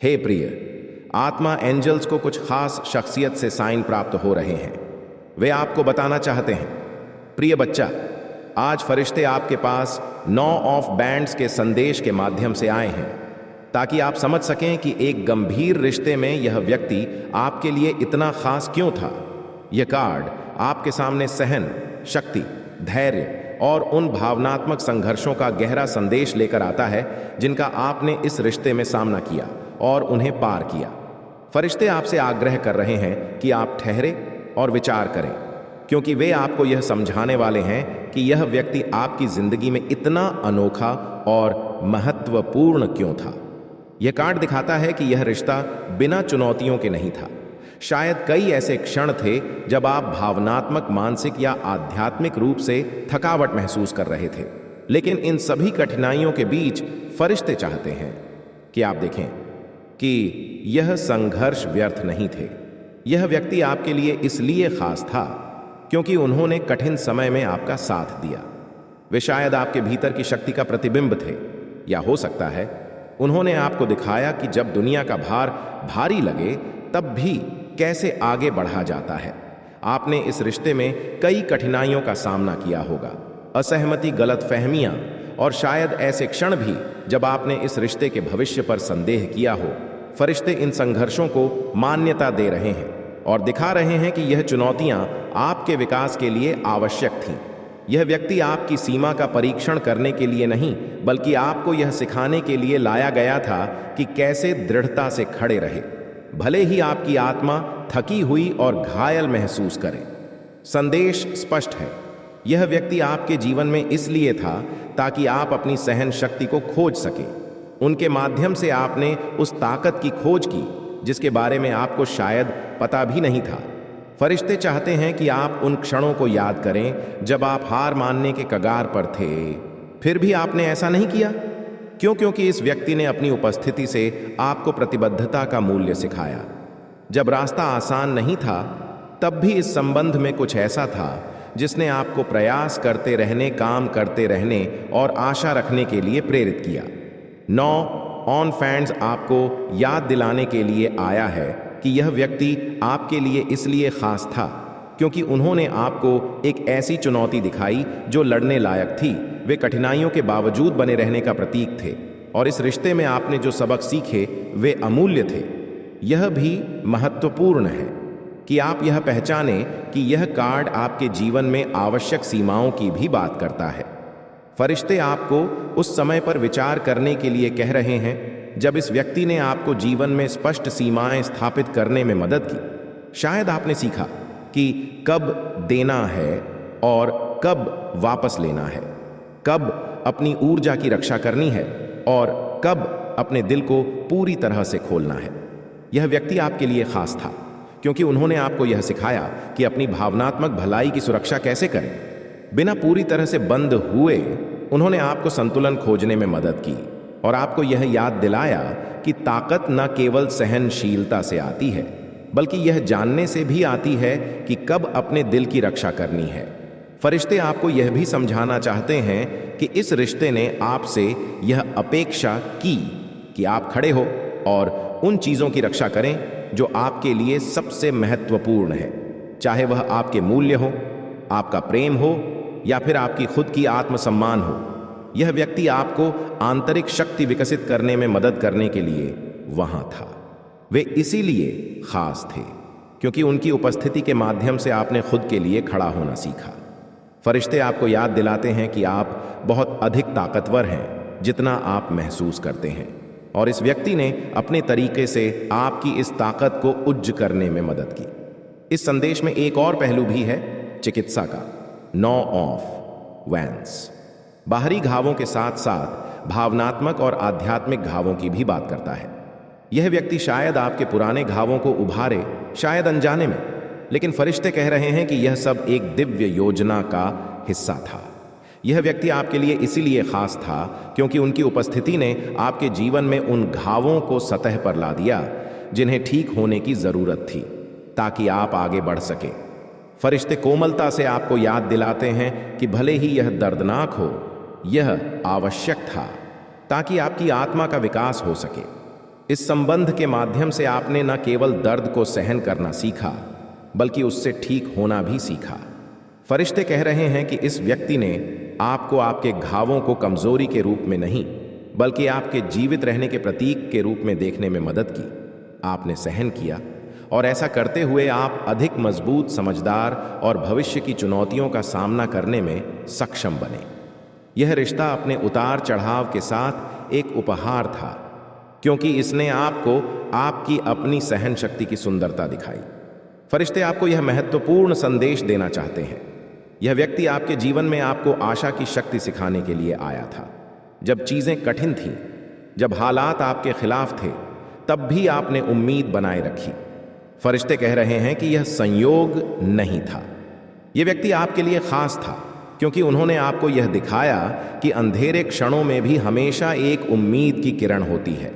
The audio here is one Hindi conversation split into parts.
हे प्रिय, आत्मा एंजल्स को कुछ खास शख्सियत से साइन प्राप्त हो रहे हैं। वे आपको बताना चाहते हैं, प्रिय बच्चा, आज फरिश्ते आपके पास 9 ऑफ बैंड्स के संदेश के माध्यम से आए हैं ताकि आप समझ सकें कि एक गंभीर रिश्ते में यह व्यक्ति आपके लिए इतना खास क्यों था। यह कार्ड आपके सामने सहन, शक्ति, धैर्य और उन भावनात्मक संघर्षों का गहरा संदेश लेकर आता है जिनका आपने इस रिश्ते में सामना किया और उन्हें पार किया। फरिश्ते आपसे आग्रह कर रहे हैं कि आप ठहरे और विचार करें, क्योंकि वे आपको यह समझाने वाले हैं कि यह व्यक्ति आपकी जिंदगी में इतना अनोखा और महत्वपूर्ण क्यों था। यह कार्ड दिखाता है कि यह रिश्ता बिना चुनौतियों के नहीं था। शायद कई ऐसे क्षण थे जब आप भावनात्मक, मानसिक या आध्यात्मिक रूप से थकावट महसूस कर रहे थे, लेकिन इन सभी कठिनाइयों के बीच फरिश्ते चाहते हैं कि आप देखें कि यह संघर्ष व्यर्थ नहीं थे। यह व्यक्ति आपके लिए इसलिए खास था क्योंकि उन्होंने कठिन समय में आपका साथ दिया। वे शायद आपके भीतर की शक्ति का प्रतिबिंब थे, या हो सकता है उन्होंने आपको दिखाया कि जब दुनिया का भार भारी लगे तब भी कैसे आगे बढ़ा जाता है। आपने इस रिश्ते में कई कठिनाइयों का सामना किया होगा, असहमति, गलतफहमियां और शायद ऐसे क्षण भी जब आपने इस रिश्ते के भविष्य पर संदेह किया हो। फरिश्ते इन संघर्षों को मान्यता दे रहे हैं और दिखा रहे हैं कि यह चुनौतियां आपके विकास के लिए आवश्यक थीं। यह व्यक्ति आपकी सीमा का परीक्षण करने के लिए नहीं, बल्कि आपको यह सिखाने के लिए लाया गया था कि कैसे दृढ़ता से खड़े रहे, भले ही आपकी आत्मा थकी हुई और घायल महसूस करे। संदेश स्पष्ट है, यह व्यक्ति आपके जीवन में इसलिए था ताकि आप अपनी सहन शक्ति को खोज सकें। उनके माध्यम से आपने उस ताकत की खोज की जिसके बारे में आपको शायद पता भी नहीं था। फरिश्ते चाहते हैं कि आप उन क्षणों को याद करें जब आप हार मानने के कगार पर थे, फिर भी आपने ऐसा नहीं किया। क्यों? क्योंकि इस व्यक्ति ने अपनी उपस्थिति से आपको प्रतिबद्धता का मूल्य सिखाया। जब रास्ता आसान नहीं था, तब भी इस संबंध में कुछ ऐसा था जिसने आपको प्रयास करते रहने, काम करते रहने और आशा रखने के लिए प्रेरित किया। 9 ऑन फैंड्स आपको याद दिलाने के लिए आया है कि यह व्यक्ति आपके लिए इसलिए खास था क्योंकि उन्होंने आपको एक ऐसी चुनौती दिखाई जो लड़ने लायक थी। वे कठिनाइयों के बावजूद बने रहने का प्रतीक थे और इस रिश्ते में आपने जो सबक सीखे वे अमूल्य थे। यह भी महत्वपूर्ण है कि आप यह पहचाने कि यह कार्ड आपके जीवन में आवश्यक सीमाओं की भी बात करता है। फरिश्ते आपको उस समय पर विचार करने के लिए कह रहे हैं जब इस व्यक्ति ने आपको जीवन में स्पष्ट सीमाएं स्थापित करने में मदद की। शायद आपने सीखा कि कब देना है और कब वापस लेना है, कब अपनी ऊर्जा की रक्षा करनी है और कब अपने दिल को पूरी तरह से खोलना है। यह व्यक्ति आपके लिए खास था क्योंकि उन्होंने आपको यह सिखाया कि अपनी भावनात्मक भलाई की सुरक्षा कैसे करें। बिना पूरी तरह से बंद हुए उन्होंने आपको संतुलन खोजने में मदद की और आपको यह याद दिलाया कि ताकत न केवल सहनशीलता से आती है, बल्कि यह जानने से भी आती है कि कब अपने दिल की रक्षा करनी है। फरिश्ते आपको यह भी समझाना चाहते हैं कि इस रिश्ते ने आपसे यह अपेक्षा की कि आप खड़े हो और उन चीज़ों की रक्षा करें जो आपके लिए सबसे महत्वपूर्ण है, चाहे वह आपके मूल्य हो, आपका प्रेम हो या फिर आपकी खुद की आत्मसम्मान हो। यह व्यक्ति आपको आंतरिक शक्ति विकसित करने में मदद करने के लिए वहां था। वे इसीलिए खास थे क्योंकि उनकी उपस्थिति के माध्यम से आपने खुद के लिए खड़ा होना सीखा। फरिश्ते आपको याद दिलाते हैं कि आप बहुत अधिक ताकतवर हैं जितना आप महसूस करते हैं और इस व्यक्ति ने अपने तरीके से आपकी इस ताकत को उज्ज करने में मदद की। इस संदेश में एक और पहलू भी है, चिकित्सा का। 9 ऑफ वैंड्स बाहरी घावों के साथ साथ भावनात्मक और आध्यात्मिक घावों की भी बात करता है। यह व्यक्ति शायद आपके पुराने घावों को उभारे, शायद अनजाने में, लेकिन फरिश्ते कह रहे हैं कि यह सब एक दिव्य योजना का हिस्सा था। यह व्यक्ति आपके लिए इसीलिए खास था क्योंकि उनकी उपस्थिति ने आपके जीवन में उन घावों को सतह पर ला दिया जिन्हें ठीक होने की जरूरत थी ताकि आप आगे बढ़ सके। फरिश्ते कोमलता से आपको याद दिलाते हैं कि भले ही यह दर्दनाक हो, यह आवश्यक था ताकि आपकी आत्मा का विकास हो सके। इस संबंध के माध्यम से आपने न केवल दर्द को सहन करना सीखा, बल्कि उससे ठीक होना भी सीखा। फरिश्ते कह रहे हैं कि इस व्यक्ति ने आपको आपके घावों को कमजोरी के रूप में नहीं, बल्कि आपके जीवित रहने के प्रतीक के रूप में देखने में मदद की। आपने सहन किया और ऐसा करते हुए आप अधिक मजबूत, समझदार और भविष्य की चुनौतियों का सामना करने में सक्षम बने। यह रिश्ता अपने उतार चढ़ाव के साथ एक उपहार था, क्योंकि इसने आपको आपकी अपनी सहन शक्ति की सुंदरता दिखाई। फरिश्ते आपको यह महत्वपूर्ण संदेश देना चाहते हैं। यह व्यक्ति आपके जीवन में आपको आशा की शक्ति सिखाने के लिए आया था। जब चीजें कठिन थीं, जब हालात आपके खिलाफ थे, तब भी आपने उम्मीद बनाए रखी। फरिश्ते कह रहे हैं कि यह संयोग नहीं था। यह व्यक्ति आपके लिए खास था, क्योंकि उन्होंने आपको यह दिखाया कि अंधेरे क्षणों में भी हमेशा एक उम्मीद की किरण होती है।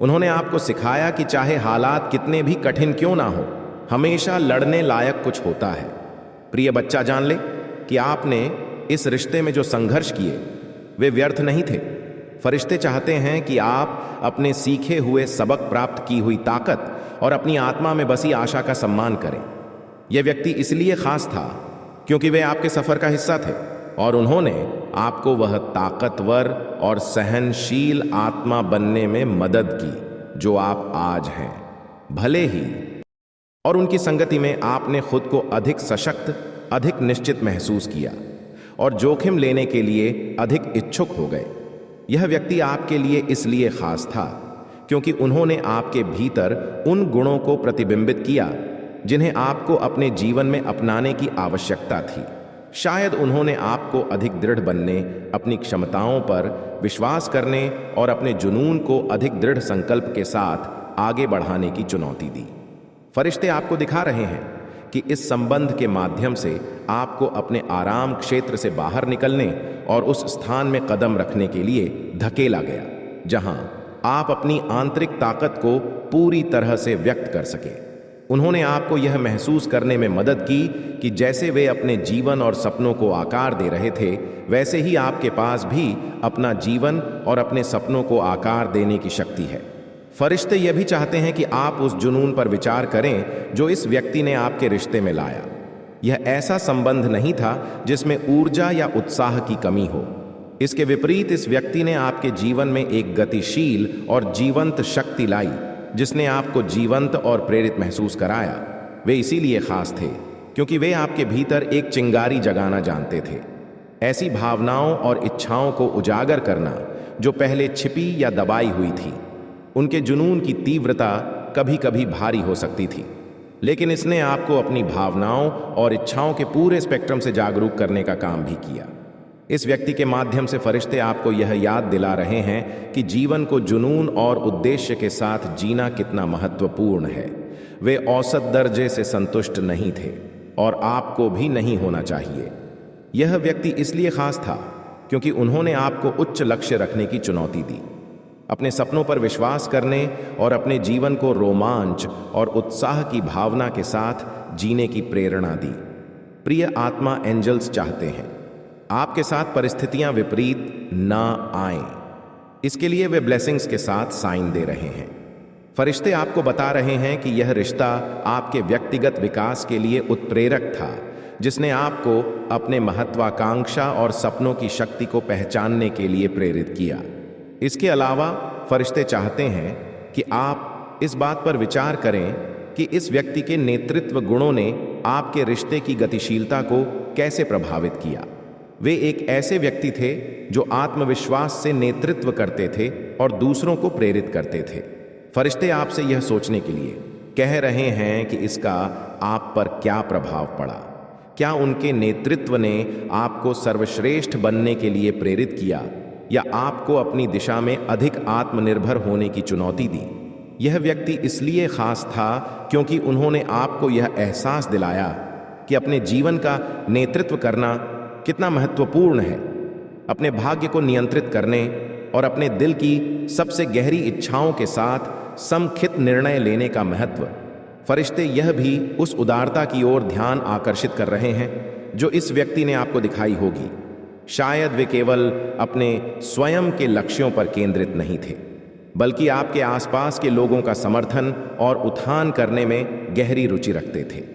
उन्होंने आपको सिखाया कि चाहे हालात कितने भी कठिन क्यों ना हो, हमेशा लड़ने लायक कुछ होता है। प्रिय बच्चा, जान ले कि आपने इस रिश्ते में जो संघर्ष किए वे व्यर्थ नहीं थे। फरिश्ते चाहते हैं कि आप अपने सीखे हुए सबक, प्राप्त की हुई ताकत और अपनी आत्मा में बसी आशा का सम्मान करें। यह व्यक्ति इसलिए खास था क्योंकि वे आपके सफर का हिस्सा थे और उन्होंने आपको वह ताकतवर और सहनशील आत्मा बनने में मदद की जो आप आज हैं। भले ही और उनकी संगति में आपने खुद को अधिक सशक्त, अधिक निश्चित महसूस किया और जोखिम लेने के लिए अधिक इच्छुक हो गए। यह व्यक्ति आपके लिए इसलिए खास था क्योंकि उन्होंने आपके भीतर उन गुणों को प्रतिबिंबित किया जिन्हें आपको अपने जीवन में अपनाने की आवश्यकता थी। शायद उन्होंने आपको अधिक दृढ़ बनने, अपनी क्षमताओं पर विश्वास करने और अपने जुनून को अधिक दृढ़ संकल्प के साथ आगे बढ़ाने की चुनौती दी। फरिश्ते आपको दिखा रहे हैं कि इस संबंध के माध्यम से आपको अपने आराम क्षेत्र से बाहर निकलने और उस स्थान में कदम रखने के लिए धकेला गया जहां आप अपनी आंतरिक ताकत को पूरी तरह से व्यक्त कर सके। उन्होंने आपको यह महसूस करने में मदद की कि जैसे वे अपने जीवन और सपनों को आकार दे रहे थे, वैसे ही आपके पास भी अपना जीवन और अपने सपनों को आकार देने की शक्ति है। फरिश्ते यह भी चाहते हैं कि आप उस जुनून पर विचार करें जो इस व्यक्ति ने आपके रिश्ते में लाया। यह ऐसा संबंध नहीं था जिसमें ऊर्जा या उत्साह की कमी हो। इसके विपरीत इस व्यक्ति ने आपके जीवन में एक गतिशील और जीवंत शक्ति लाई जिसने आपको जीवंत और प्रेरित महसूस कराया। वे इसीलिए खास थे क्योंकि वे आपके भीतर एक चिंगारी जगाना जानते थे, ऐसी भावनाओं और इच्छाओं को उजागर करना जो पहले छिपी या दबाई हुई थी। उनके जुनून की तीव्रता कभी कभी भारी हो सकती थी, लेकिन इसने आपको अपनी भावनाओं और इच्छाओं के पूरे स्पेक्ट्रम से जागरूक करने का काम भी किया। इस व्यक्ति के माध्यम से फरिश्ते आपको यह याद दिला रहे हैं कि जीवन को जुनून और उद्देश्य के साथ जीना कितना महत्वपूर्ण है। वे औसत दर्जे से संतुष्ट नहीं थे और आपको भी नहीं होना चाहिए। यह व्यक्ति इसलिए खास था क्योंकि उन्होंने आपको उच्च लक्ष्य रखने की चुनौती दी, अपने सपनों पर विश्वास करने और अपने जीवन को रोमांच और उत्साह की भावना के साथ जीने की प्रेरणा दी। प्रिय आत्मा एंजल्स चाहते हैं आपके साथ परिस्थितियां विपरीत ना आएं। इसके लिए वे ब्लेसिंग्स के साथ साइन दे रहे हैं। फरिश्ते आपको बता रहे हैं कि यह रिश्ता आपके व्यक्तिगत विकास के लिए उत्प्रेरक था, जिसने आपको अपने महत्वाकांक्षा और सपनों की शक्ति को पहचानने के लिए प्रेरित किया। इसके अलावा फरिश्ते चाहते हैं कि आप इस बात पर विचार करें कि इस व्यक्ति के नेतृत्व गुणों ने आपके रिश्ते की गतिशीलता को कैसे प्रभावित किया। वे एक ऐसे व्यक्ति थे जो आत्मविश्वास से नेतृत्व करते थे और दूसरों को प्रेरित करते थे। फरिश्ते आपसे यह सोचने के लिए कह रहे हैं कि इसका आप पर क्या प्रभाव पड़ा। क्या उनके नेतृत्व ने आपको सर्वश्रेष्ठ बनने के लिए प्रेरित किया या आपको अपनी दिशा में अधिक आत्मनिर्भर होने की चुनौती दी? यह व्यक्ति इसलिए खास था क्योंकि उन्होंने आपको यह एहसास दिलाया कि अपने जीवन का नेतृत्व करना कितना महत्वपूर्ण है। अपने भाग्य को नियंत्रित करने और अपने दिल की सबसे गहरी इच्छाओं के साथ समखित निर्णय लेने का महत्व। फरिश्ते यह भी उस उदारता की ओर ध्यान आकर्षित कर रहे हैं जो इस व्यक्ति ने आपको दिखाई होगी। शायद वे केवल अपने स्वयं के लक्ष्यों पर केंद्रित नहीं थे, बल्कि आपके आसपास के लोगों का समर्थन और उत्थान करने में गहरी रुचि रखते थे।